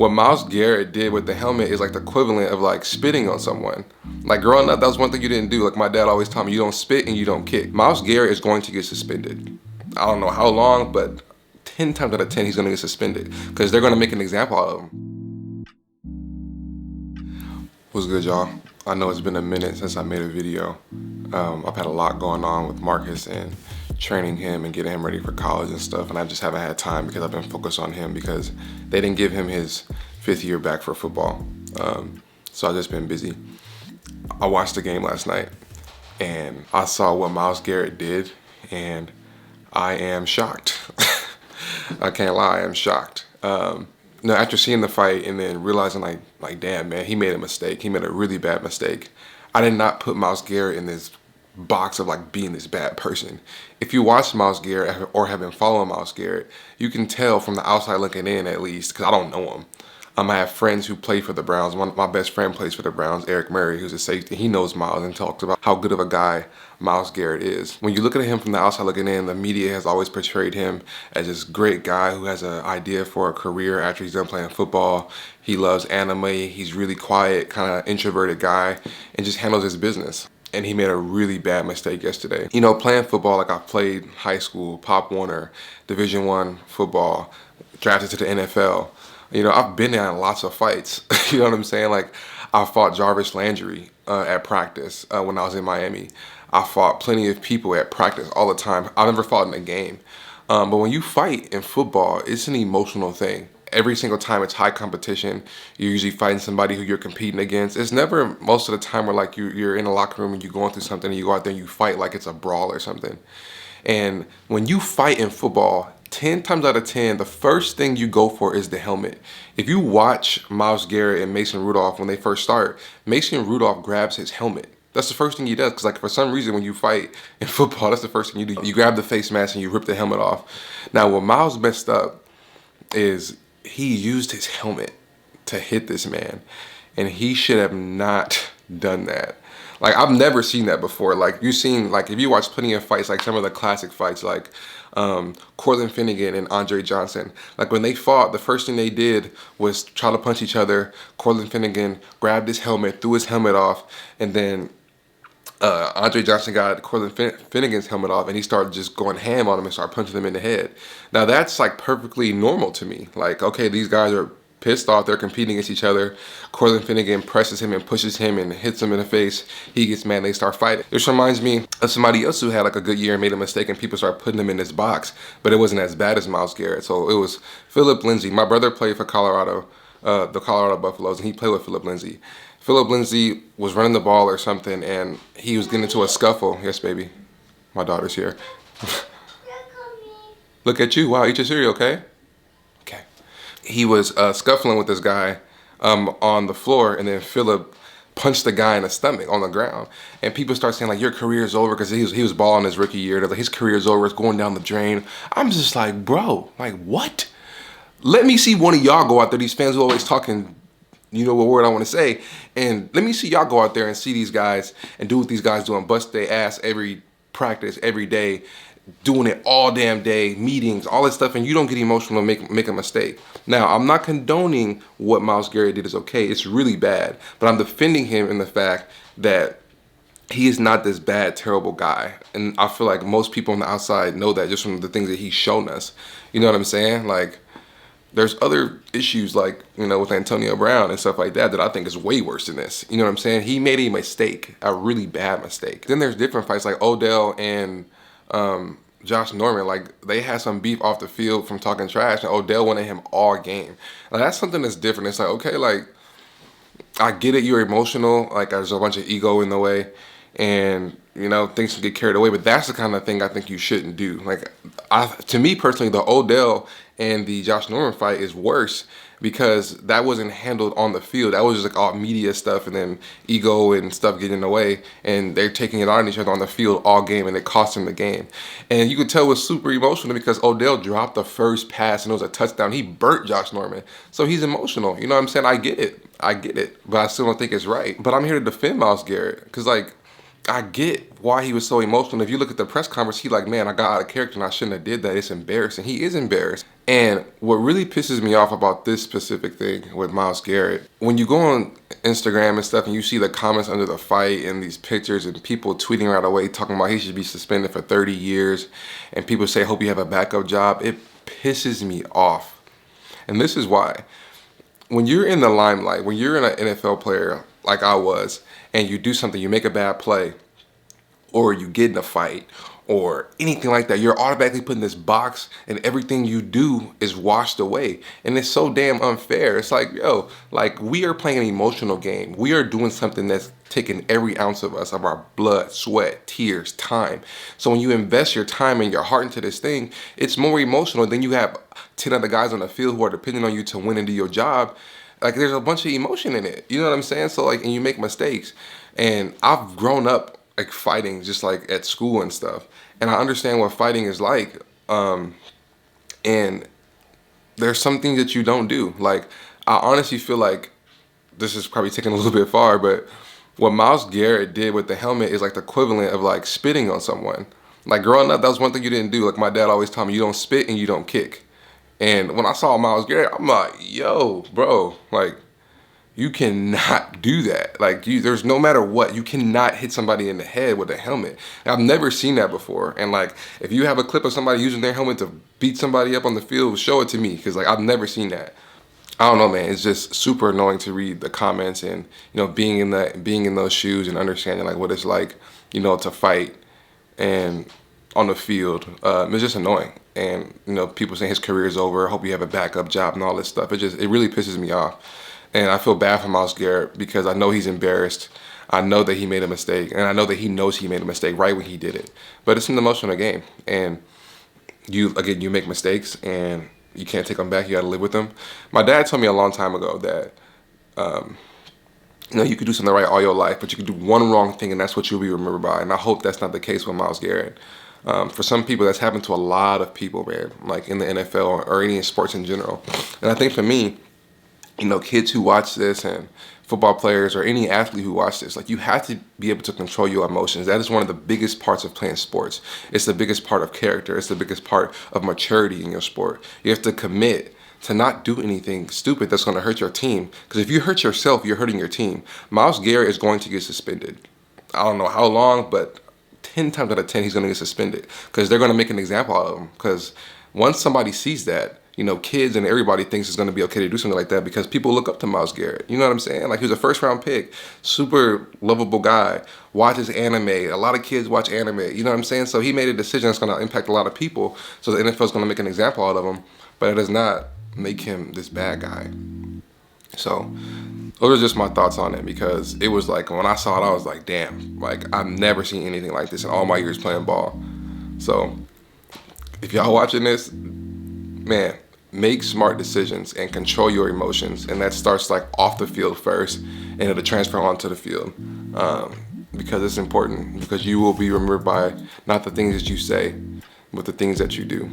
What Myles Garrett did with the helmet is like the equivalent of like spitting on someone. Like growing up, that was one thing you didn't do. Like my dad always told me, you don't spit and you don't kick. Myles Garrett is going to get suspended. I don't know how long, but 10 times out of 10, he's gonna get suspended because they're gonna make an example out of him. What's good, y'all? I know it's been a minute since I made a video. I've had a lot going on with Marcus and training him and getting him ready for college and stuff, and I just haven't had time because I've been focused on him because they didn't give him his 5th year back for football. So I've just been busy. I watched the game last night and I saw what Myles Garrett did and I am shocked. I can't lie, I am shocked. Now, after seeing the fight and then realizing like damn man, he made a mistake. He made a really bad mistake. I did not put Myles Garrett in this box of like being this bad person. If you watch Myles Garrett or have been following Myles Garrett, you can tell from the outside looking in, at least, because I don't know him. I have friends who play for the Browns. My best friend plays for the Browns, Eric Murray, who's a safety. He knows Myles and talks about how good of a guy Myles Garrett is. When you look at him from the outside looking in, the media has always portrayed him as this great guy who has an idea for a career after he's done playing football. He loves anime. He's really quiet, kind of introverted guy, and just handles his business. And he made a really bad mistake yesterday. You know, playing football, like I played high school, Pop Warner, Division I football, drafted to the NFL. You know, I've been in lots of fights. You know what I'm saying? Like, I fought Jarvis Landry at practice when I was in Miami. I fought plenty of people at practice all the time. I've never fought in a game. But when you fight in football, it's an emotional thing. Every single time it's high competition. You're usually fighting somebody who you're competing against. It's never most of the time where like you're in a locker room and you're going through something and you go out there and you fight like it's a brawl or something. And when you fight in football, 10 times out of 10, the first thing you go for is the helmet. If you watch Myles Garrett and Mason Rudolph when they first start, Mason Rudolph grabs his helmet. That's the first thing he does, because like for some reason when you fight in football, that's the first thing you do. You grab the face mask and you rip the helmet off. Now what Myles messed up is he used his helmet to hit this man, and he should have not done that. Like, I've never seen that before. Like, you've seen, like, if you watch plenty of fights, like some of the classic fights, like Cortland Finnegan and Andre Johnson, like when they fought, the first thing they did was try to punch each other. Cortland Finnegan grabbed his helmet, threw his helmet off, and then Andre Johnson got Cortland Finnegan's helmet off, and he started just going ham on him and started punching him in the head. Now that's like perfectly normal to me. Like, okay, these guys are pissed off, they're competing against each other. Cortland Finnegan presses him and pushes him and hits him in the face. He gets mad and they start fighting. This reminds me of somebody else who had like a good year and made a mistake and people start putting him in this box, but it wasn't as bad as Myles Garrett. So it was Philip Lindsay. My brother played for Colorado, the Colorado Buffaloes, and he played with Philip Lindsay. Philip Lindsay was running the ball or something and he was getting into a scuffle. Yes, baby. My daughter's here. Look at you. Wow, eat your cereal, okay? Okay. He was scuffling with this guy on the floor, and then Philip punched the guy in the stomach on the ground. And people start saying, like, your career is over, because he was balling his rookie year. Like, his career is over. It's going down the drain. I'm just like, bro, like, what? Let me see one of y'all go out there, these fans who always talking, you know what word I want to say, and let me see y'all go out there and see these guys and do what these guys do and bust their ass every practice, every day, doing it all damn day, meetings, all this stuff, and you don't get emotional and make a mistake. Now, I'm not condoning what Myles Garrett did is okay. It's really bad, but I'm defending him in the fact that he is not this bad, terrible guy. And I feel like most people on the outside know that just from the things that he's shown us. You know what I'm saying? Like, there's other issues like, you know, with Antonio Brown and stuff like that I think is way worse than this. You know what I'm saying? He made a mistake, a really bad mistake. Then there's different fights like Odell and Josh Norman. Like, they had some beef off the field from talking trash, and Odell wanted him all game. Like, that's something that's different. It's like, okay, like, I get it, you're emotional, like there's a bunch of ego in the way, and you know, things can get carried away, but that's the kind of thing I think you shouldn't do. Like, to me personally, the Odell and the Josh Norman fight is worse because that wasn't handled on the field. That was just like all media stuff and then ego and stuff getting in the way, and they're taking it on each other on the field all game, and it cost him the game. And you could tell it was super emotional because Odell dropped the first pass and it was a touchdown. He burnt Josh Norman, so he's emotional. You know what I'm saying? I get it, but I still don't think it's right. But I'm here to defend Myles Garrett because, like, I get why he was so emotional. If you look at the press conference, he like, man, I got out of character and I shouldn't have did that. It's embarrassing. He is embarrassed. And what really pisses me off about this specific thing with Myles Garrett, when you go on Instagram and stuff and you see the comments under the fight and these pictures and people tweeting right away talking about he should be suspended for 30 years and people say, hope you have a backup job, it pisses me off. And this is why. When you're in the limelight, when you're an NFL player like I was, and you do something, you make a bad play, or you get in a fight, or anything like that, you're automatically put in this box and everything you do is washed away. And it's so damn unfair. It's like, yo, like we are playing an emotional game. We are doing something that's taking every ounce of us, of our blood, sweat, tears, time. So when you invest your time and your heart into this thing, it's more emotional than you have 10 other guys on the field who are depending on you to win and do your job. Like there's a bunch of emotion in it. You know what I'm saying? So like, and you make mistakes. And I've grown up like fighting just like at school and stuff. And I understand what fighting is like. And there's some things that you don't do. Like I honestly feel like this is probably taking a little bit far, but what Myles Garrett did with the helmet is like the equivalent of like spitting on someone. Like growing up, that was one thing you didn't do. Like my dad always told me, you don't spit and you don't kick. And when I saw Myles Garrett, I'm like, yo, bro, like, you cannot do that. Like, there's no matter what, you cannot hit somebody in the head with a helmet. And I've never seen that before. And like, if you have a clip of somebody using their helmet to beat somebody up on the field, show it to me, because like, I've never seen that. I don't know, man. It's just super annoying to read the comments and, you know, being in those shoes and understanding like what it's like, you know, to fight and on the field. It's just annoying. And, you know, people saying his career is over, hope you have a backup job and all this stuff. It really pisses me off. And I feel bad for Myles Garrett because I know he's embarrassed. I know that he made a mistake. And I know that he knows he made a mistake right when he did it. But it's an emotional game. And you make mistakes and you can't take them back. You got to live with them. My dad told me a long time ago that, you know, you could do something right all your life, but you could do one wrong thing and that's what you'll be remembered by. And I hope that's not the case with Myles Garrett. For some people, that's happened to a lot of people, man, like in the NFL or any sports in general. And I think for me, you know, kids who watch this and football players or any athlete who watch this, like you have to be able to control your emotions. That is one of the biggest parts of playing sports. It's the biggest part of character. It's the biggest part of maturity in your sport. You have to commit to not do anything stupid that's going to hurt your team. Because if you hurt yourself, you're hurting your team. Myles Garrett is going to get suspended. I don't know how long, but 10 times out of 10, he's going to get suspended because they're going to make an example out of him. Because once somebody sees that, you know, kids and everybody thinks it's going to be okay to do something like that because people look up to Myles Garrett. You know what I'm saying? Like, he was a first-round pick, super lovable guy, watches anime. A lot of kids watch anime. You know what I'm saying? So he made a decision that's going to impact a lot of people. So the NFL is going to make an example out of him, but it does not make him this bad guy. So those are just my thoughts on it because it was like, when I saw it, I was like, damn, like I've never seen anything like this in all my years playing ball. So if y'all watching this, man, make smart decisions and control your emotions. And that starts like off the field first and it'll transfer onto the field. Because it's important, because you will be remembered by not the things that you say, but the things that you do.